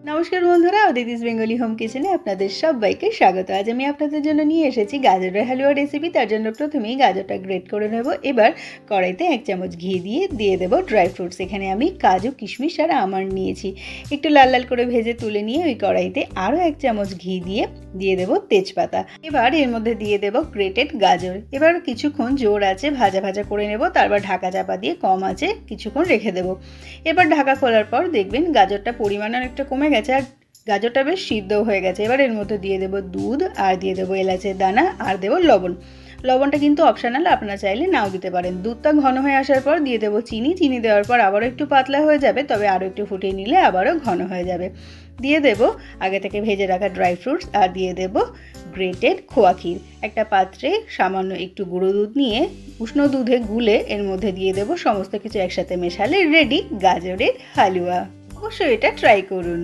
নমস্কার বন্ধুরা, Aditi's Bengali home কিচেনে আপনাদের সবাইকে স্বাগত। আজ আমি আপনাদের জন্য নিয়ে এসেছি গাজরের হালুয়া রেসিপি। তার জন্য প্রথমেই গাজরটা গ্রেট করে নেব। এবার কড়াইতে 1 চামচ ঘি দিয়ে দেব ড্রাই ফ্রুটস। এখানে আমি কাজু, কিশমিশ আর আমন্ড নিয়েছি। একটু লাল লাল করে ভেজে তুলে নিয়ে ওই কড়াইতে আরও 1 চামচ ঘি দিয়ে দেব তেজপাতা। এবার এর মধ্যে দিয়ে দেব গ্রেটেড গাজর। এবার কিছুক্ষণ জোর আছে ভাজা ভাজা করে নেব, তারপর ঢাকা চাপা দিয়ে কম আছে কিছুক্ষণ রেখে দেব। এবার ঢাকা খোলার পর দেখবেন গাজরটা পরিমাণ অনেকটা কমে গেছে আর গাজরটা বেশ সিদ্ধও হয়ে গেছে। এবার এর মধ্যে দিয়ে দেবো দুধ আর দিয়ে দেবো এলাচের দানা আর দেবো লবণ। লবণটা কিন্তু অপশনাল, আপনারা চাইলে নাও দিতে পারেন। দুধটা ঘন হয়ে আসার পর দিয়ে দেবো চিনি দেওয়ার পর আবারও একটু পাতলা হয়ে যাবে, তবে আরও একটু ফুটিয়ে নিলে আবারও ঘন হয়ে যাবে। দিয়ে দেবো আগে থেকে ভেজে রাখা ড্রাই ফ্রুটস আর দিয়ে দেবো গ্রেটেড খোয়া ক্ষীর। একটা পাত্রে সামান্য একটু গুঁড়ো দুধ নিয়ে উষ্ণ দুধে গুলে এর মধ্যে দিয়ে দেবো। সমস্ত কিছু একসাথে মেশালে রেডি গাজরের হালুয়া। অবশ্যই এটা ট্রাই করুন।